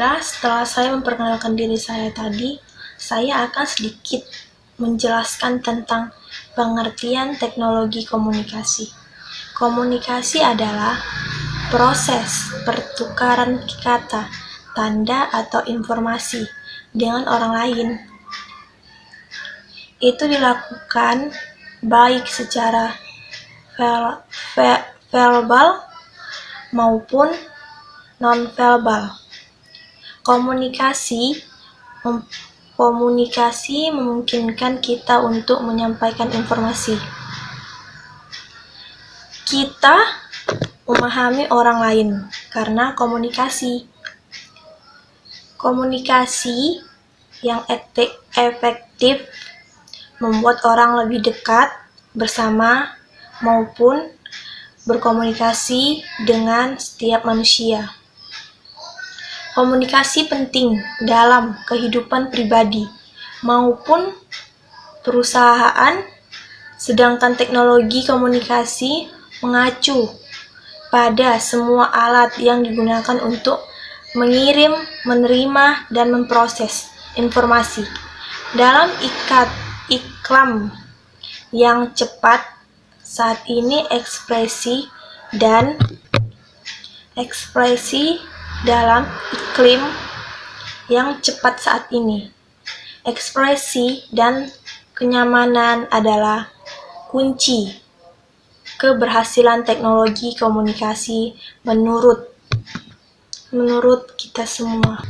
Baiklah, setelah saya memperkenalkan diri saya tadi, saya akan sedikit menjelaskan tentang pengertian teknologi komunikasi. Komunikasi adalah proses pertukaran kata, tanda, atau informasi dengan orang lain. Itu dilakukan baik secara verbal maupun non-verbal. Komunikasi memungkinkan kita untuk menyampaikan informasi. Kita memahami orang lain karena komunikasi. Komunikasi yang efektif membuat orang lebih dekat bersama maupun berkomunikasi dengan setiap manusia. Komunikasi penting dalam kehidupan pribadi maupun perusahaan, sedangkan teknologi komunikasi mengacu pada semua alat yang digunakan untuk mengirim, menerima, dan memproses informasi dalam iklim yang cepat saat ini. Dalam iklim yang cepat saat ini, ekspresi dan kenyamanan adalah kunci keberhasilan teknologi komunikasi menurut kita semua.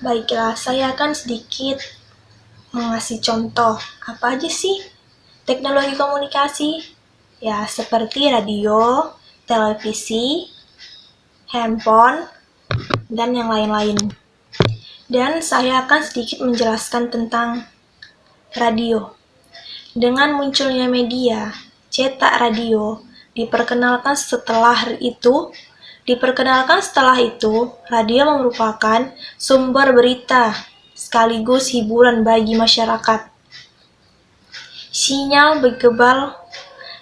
Baiklah, saya akan sedikit mengasih contoh. Apa aja sih teknologi komunikasi? Ya, seperti radio, televisi, handphone, dan yang lain-lain. Dan saya akan sedikit menjelaskan tentang radio. Dengan munculnya media cetak radio diperkenalkan setelah itu, radio merupakan sumber berita sekaligus hiburan bagi masyarakat. Sinyal bergebal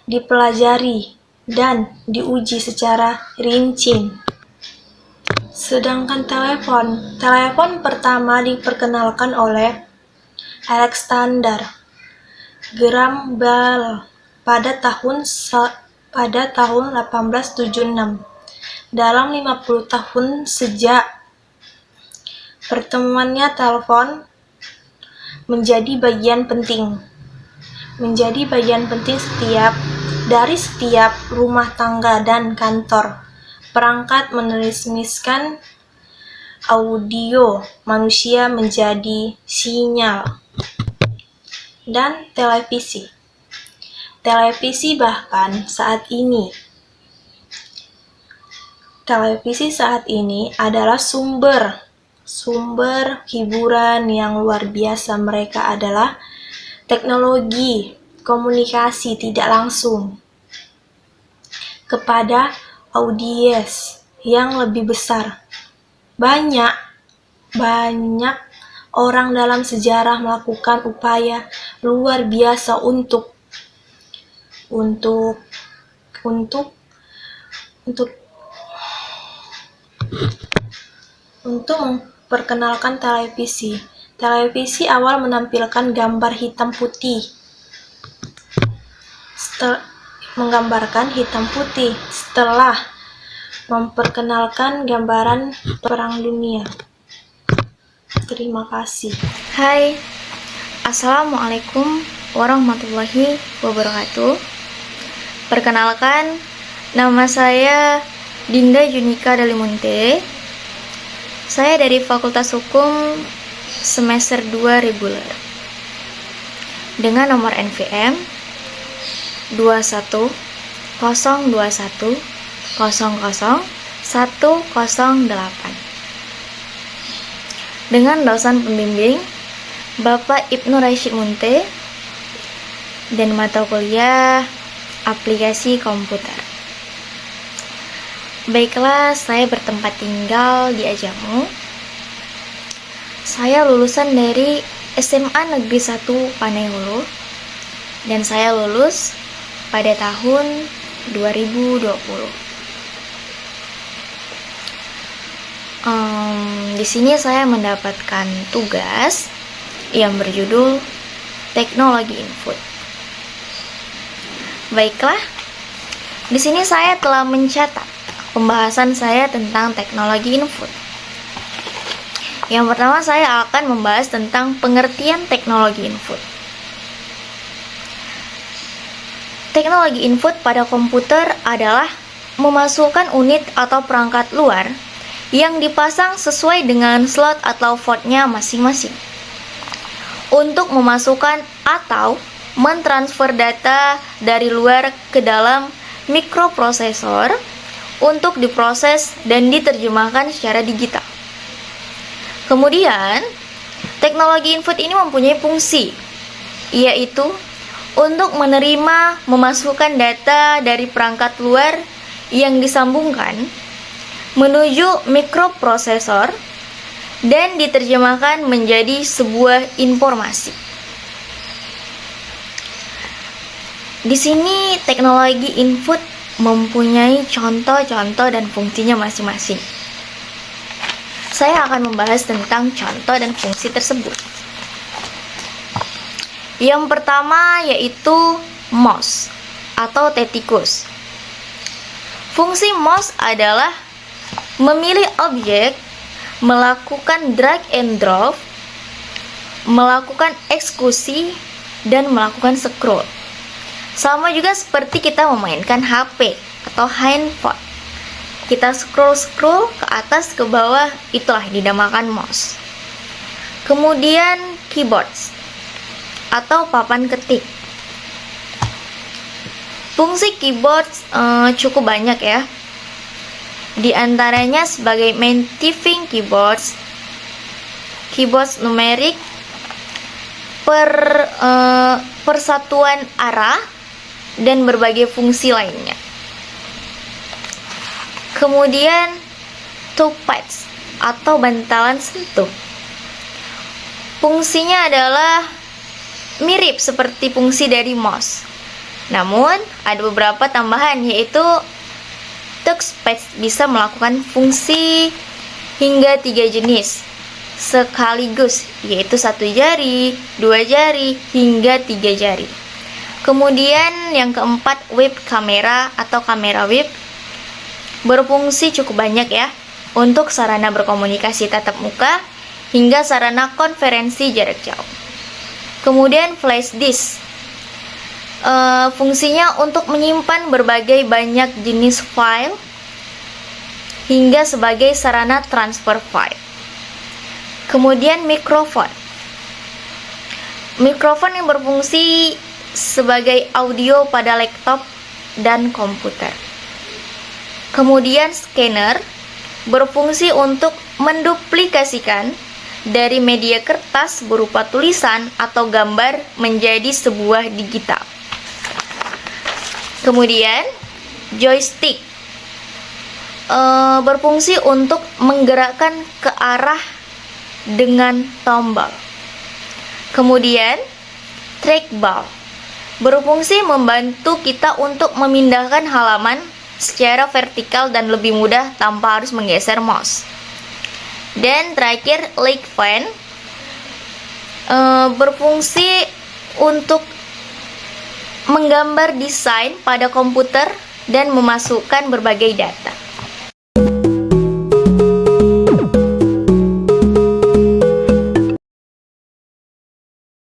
dipelajari dan diuji secara rinci. Sedangkan telepon pertama diperkenalkan oleh Alexander Graham Bell pada tahun 1876. Dalam 50 tahun sejak pertemuannya, telepon menjadi bagian penting dari setiap rumah tangga dan kantor. Perangkat meneruskan audio manusia menjadi sinyal. Dan televisi saat ini adalah sumber hiburan yang luar biasa. Mereka adalah teknologi komunikasi tidak langsung kepada audiens yang lebih besar. Banyak orang dalam sejarah melakukan upaya luar biasa untuk memperkenalkan televisi. Televisi awal menampilkan gambar hitam putih. Setelah memperkenalkan gambaran Perang Dunia. Terima kasih. Hai, Assalamualaikum warahmatullahi wabarakatuh. Perkenalkan, nama saya Dinda Junika Dalimunte. Saya dari Fakultas Hukum semester 2 reguler dengan nomor NVM 2102100108 dengan dosen pembimbing Bapak Ibnu Rashid Munte dan mata kuliah aplikasi komputer. Baiklah, saya bertempat tinggal di Ajamu. Saya lulusan dari SMA Negeri 1 Panai-Hulu dan saya lulus pada tahun 2020. Di sini saya mendapatkan tugas yang berjudul teknologi input. Baiklah, di sini saya telah mencatat pembahasan saya tentang teknologi input. Yang pertama, saya akan membahas tentang pengertian teknologi input. Teknologi input pada komputer adalah memasukkan unit atau perangkat luar yang dipasang sesuai dengan slot atau portnya masing-masing untuk memasukkan atau mentransfer data dari luar ke dalam mikroprosesor untuk diproses dan diterjemahkan secara digital. Kemudian, teknologi input ini mempunyai fungsi, yaitu untuk menerima, memasukkan data dari perangkat luar yang disambungkan menuju mikroprosesor dan diterjemahkan menjadi sebuah informasi. Di sini teknologi input mempunyai contoh-contoh dan fungsinya masing-masing. Saya akan membahas tentang contoh dan fungsi tersebut. Yang pertama yaitu mouse atau tetikus. Fungsi mouse adalah memilih objek, melakukan drag and drop, melakukan eksekusi, dan melakukan scroll. Sama juga seperti kita memainkan HP atau handphone. Kita scroll ke atas ke bawah, itulah dinamakan mouse. Kemudian keyboards atau papan ketik. Fungsi keyboard cukup banyak ya. Di antaranya sebagai main typing keyboards, keyboards numerik, persatuan arah, dan berbagai fungsi lainnya. Kemudian touchpads atau bantalan sentuh. Fungsinya adalah mirip seperti fungsi dari mouse. Namun, ada beberapa tambahan, yaitu touchpad bisa melakukan fungsi hingga 3 jenis sekaligus, yaitu 1 jari, 2 jari, hingga 3 jari. Kemudian yang keempat, web kamera atau kamera web berfungsi cukup banyak ya, untuk sarana berkomunikasi tatap muka hingga sarana konferensi jarak jauh. Kemudian flash disk, fungsinya untuk menyimpan berbagai banyak jenis file hingga sebagai sarana transfer file. Kemudian mikrofon yang berfungsi sebagai audio pada laptop dan komputer. Kemudian scanner berfungsi untuk menduplikasikan dari media kertas berupa tulisan atau gambar menjadi sebuah digital. Kemudian joystick berfungsi untuk menggerakkan ke arah dengan tombol. Kemudian trackball berfungsi membantu kita untuk memindahkan halaman secara vertikal dan lebih mudah tanpa harus menggeser mouse. Dan terakhir light fan berfungsi untuk menggambar desain pada komputer dan memasukkan berbagai data.